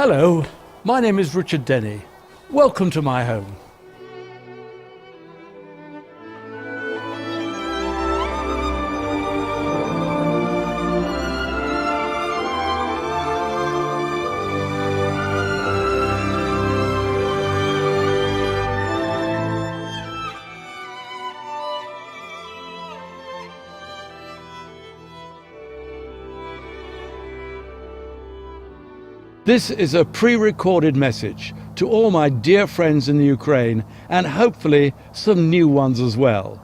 Hello, my name is Richard Denny. Welcome to my home. This is a pre-recorded message to all my dear friends in the Ukraine and hopefully some new ones as well.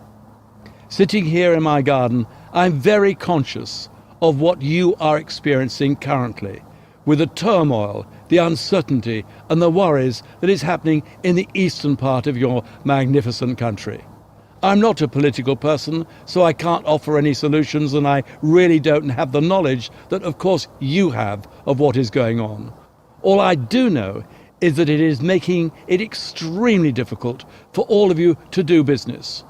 Sitting here in my garden, I'm very conscious of what you are experiencing currently, with the turmoil, the uncertainty and the worries that is happening in the eastern part of your magnificent country. I'm not a political person, so I can't offer any solutions, and I really don't have the knowledge that, of course, you have of what is going on. All I do know is that it is making it extremely difficult for all of you to do business.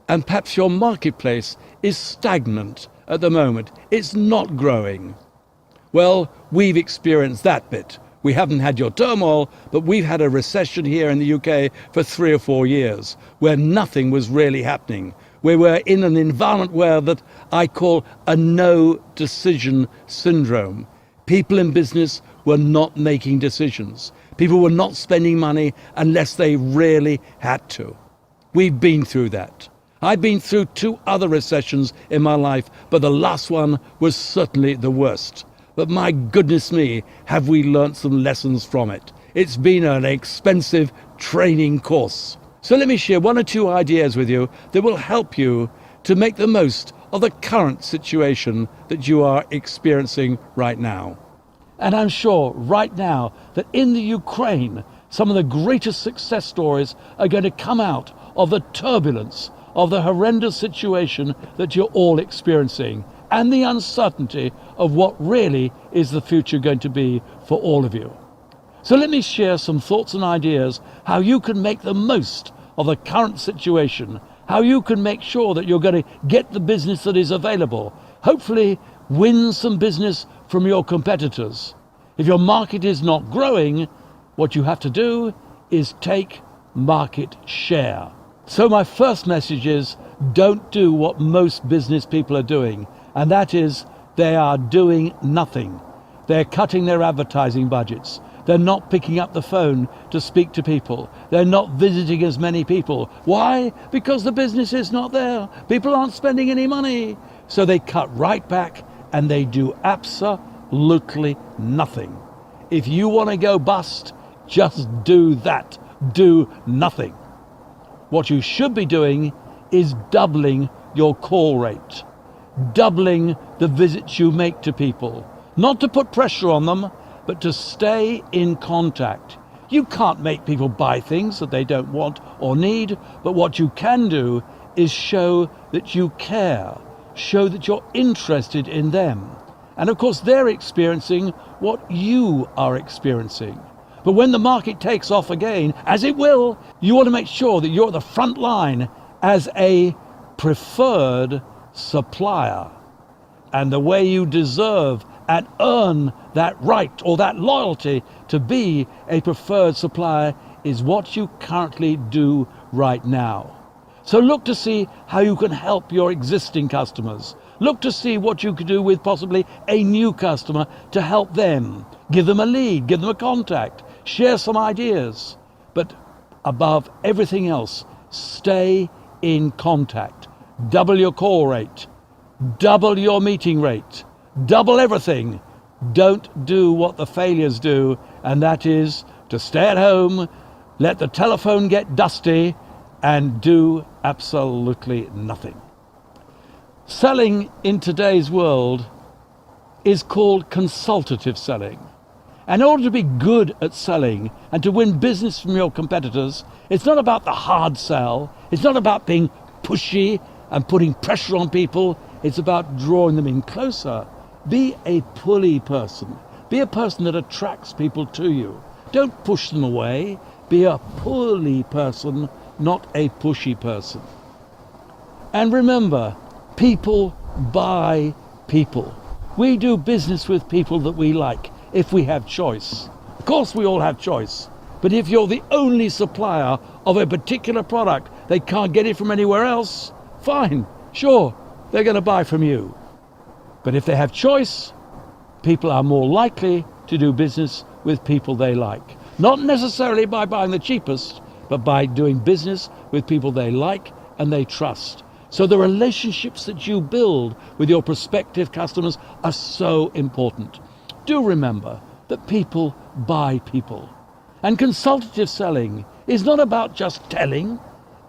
And perhaps your marketplace is stagnant at the moment. It's not growing. Well, we've experienced that bit. We haven't had your turmoil, but we've had a recession here in the UK for 3 or 4 years, where nothing was really happening. We were in an environment where that I call a no-decision syndrome. People in business were not making decisions. People were not spending money unless they really had to. We've been through that. I've been through 2 other recessions in my life, but the last one was certainly the worst. But my goodness me, have we learnt some lessons from it. It's been an expensive training course. So let me share 1 or 2 ideas with you that will help you to make the most of the current situation that you are experiencing right now. And I'm sure right now that in the Ukraine, some of the greatest success stories are going to come out of the turbulence, of the horrendous situation that you're all experiencing, and the uncertainty of what really is the future going to be for all of you. So let me share some thoughts and ideas how you can make the most of the current situation, how you can make sure that you're going to get the business that is available, hopefully win some business from your competitors. If your market is not growing, what you have to do is take market share. So my first message is, don't do what most business people are doing. And that is, they are doing nothing. They're cutting their advertising budgets. They're not picking up the phone to speak to people. They're not visiting as many people. Why? Because the business is not there. People aren't spending any money. So they cut right back and they do absolutely nothing. If you want to go bust, just do that. Do nothing. What you should be doing is doubling your call rate. Doubling the visits you make to people, not to put pressure on them, but to stay in contact. You can't make people buy things that they don't want or need, but what you can do is show that you care, show that you're interested in them. And of course, they're experiencing what you are experiencing. But when the market takes off again, as it will, you want to make sure that you're at the front line as a preferred supplier. And the way you deserve and earn that right or that loyalty to be a preferred supplier is what you currently do right now. So look to see how you can help your existing customers. Look to see what you could do with possibly a new customer to help them. Give them a lead, give them a contact, share some ideas. But above everything else, stay in contact. Double your call rate, double your meeting rate, double everything. Don't do what the failures do, and that is to stay at home, let the telephone get dusty, and do absolutely nothing. Selling in today's world is called consultative selling. And in order to be good at selling and to win business from your competitors, it's not about the hard sell, it's not about being pushy and putting pressure on people, it's about drawing them in closer. Be a pulley person. Be a person that attracts people to you. Don't push them away. Be a pulley person, not a pushy person. And remember, people buy people. We do business with people that we like, if we have choice. Of course we all have choice, but if you're the only supplier of a particular product, they can't get it from anywhere else, fine, sure, they're going to buy from you. But if they have choice, people are more likely to do business with people they like. Not necessarily by buying the cheapest, but by doing business with people they like and they trust. So the relationships that you build with your prospective customers are so important. Do remember that people buy people. And consultative selling is not about just telling,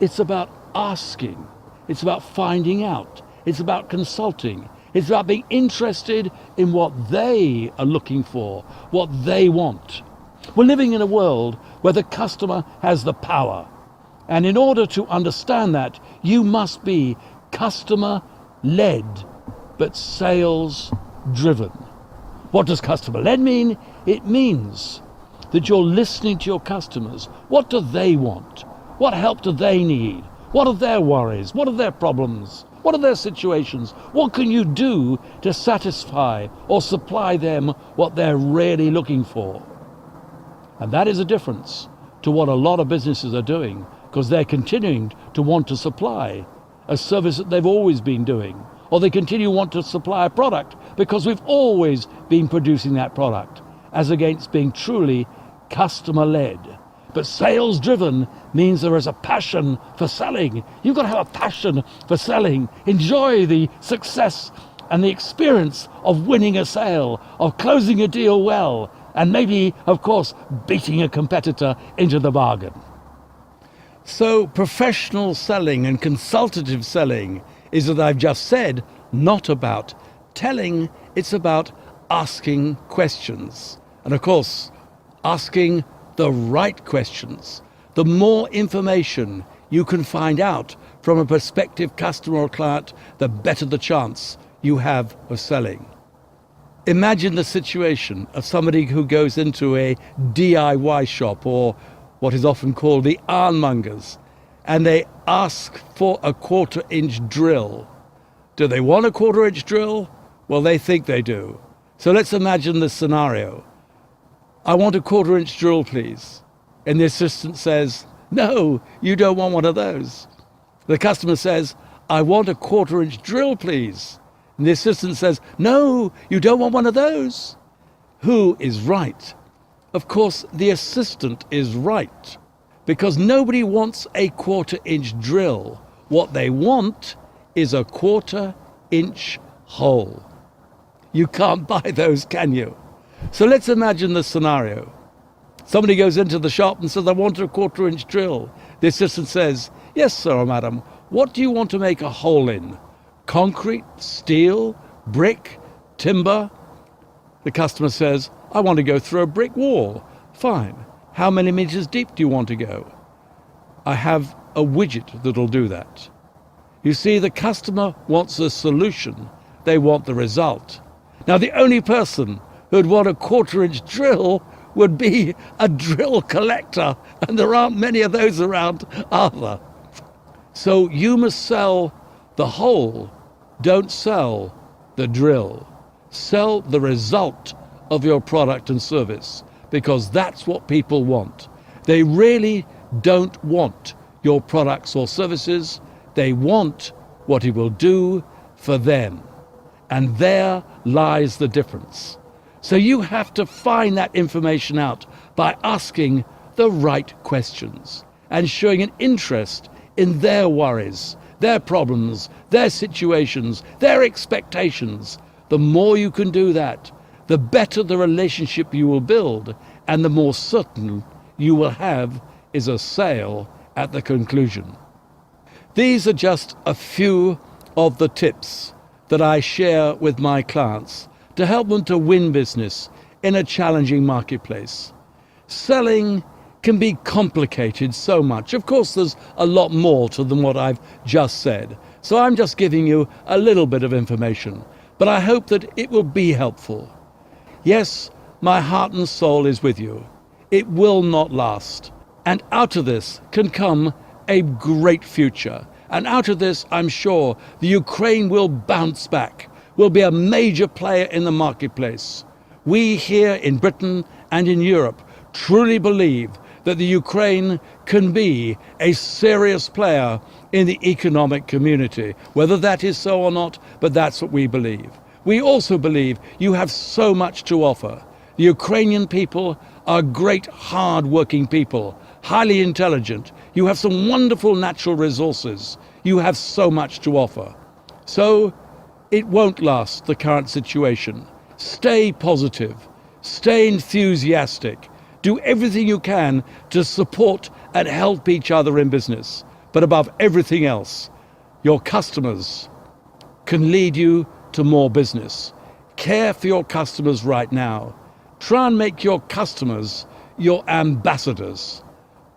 it's about asking. It's about finding out. It's about consulting. It's about being interested in what they are looking for, what they want. We're living in a world where the customer has the power. And in order to understand that, you must be customer-led, but sales-driven. What does customer-led mean? It means that you're listening to your customers. What do they want? What help do they need? What are their worries? What are their problems? What are their situations? What can you do to satisfy or supply them what they're really looking for? And that is a difference to what a lot of businesses are doing, because they're continuing to want to supply a service that they've always been doing, or they continue to want to supply a product because we've always been producing that product, as against being truly customer-led. But sales-driven means there is a passion for selling. You've got to have a passion for selling. Enjoy the success and the experience of winning a sale, of closing a deal well, and maybe, of course, beating a competitor into the bargain. So professional selling and consultative selling is, as I've just said, not about telling, it's about asking questions. And of course, asking the right questions. The more information you can find out from a prospective customer or client, the better the chance you have of selling. Imagine the situation of somebody who goes into a DIY shop, or what is often called the ironmongers, and they ask for a 1/4-inch drill. Do they want a 1/4-inch drill? Well, they think they do. So let's imagine this scenario. I want a 1/4-inch drill, please. And the assistant says, no, you don't want one of those. The customer says, I want a 1/4-inch drill, please. And the assistant says, no, you don't want one of those. Who is right? Of course, the assistant is right, because nobody wants a 1/4-inch drill. What they want is a 1/4-inch hole. You can't buy those, can you? So let's imagine this scenario. Somebody goes into the shop and says, I want a 1/4-inch drill. The assistant says, yes, sir or madam, what do you want to make a hole in? Concrete, steel, brick, timber? The customer says, I want to go through a brick wall. Fine. How many meters deep do you want to go? I have a widget that'll do that. You see, the customer wants a solution. They want the result. Now, the only person who'd want a 1/4-inch drill would be a drill collector, and there aren't many of those around, are there? So you must sell the hole, don't sell the drill. Sell the result of your product and service, because that's what people want. They really don't want your products or services. They want what it will do for them. And there lies the difference. So you have to find that information out by asking the right questions and showing an interest in their worries, their problems, their situations, their expectations. The more you can do that, the better the relationship you will build, and the more certain you will have is a sale at the conclusion. These are just a few of the tips that I share with my clients to help them to win business in a challenging marketplace. Selling can be complicated so much. Of course, there's a lot more to than what I've just said. So I'm just giving you a little bit of information, but I hope that it will be helpful. Yes, my heart and soul is with you. It will not last. And out of this can come a great future. And out of this, I'm sure, the Ukraine will bounce back, will be a major player in the marketplace. We here in Britain and in Europe truly believe that the Ukraine can be a serious player in the economic community. Whether that is so or not, but that's what we believe. We also believe you have so much to offer. The Ukrainian people are great, hard-working people, highly intelligent. You have some wonderful natural resources. You have so much to offer. So it won't last, the current situation. Stay positive. Stay enthusiastic. Do everything you can to support and help each other in business. But above everything else, your customers can lead you to more business. Care for your customers right now. Try and make your customers your ambassadors.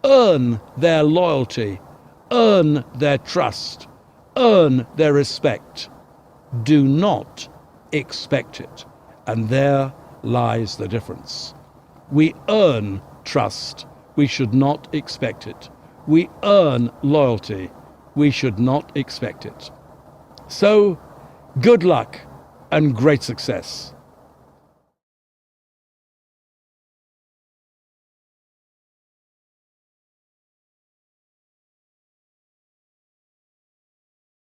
Earn their loyalty. Earn their trust. Earn their respect. Do not expect it. And there lies the difference. We earn trust. We should not expect it. We earn loyalty. We should not expect it. So, good luck and great success.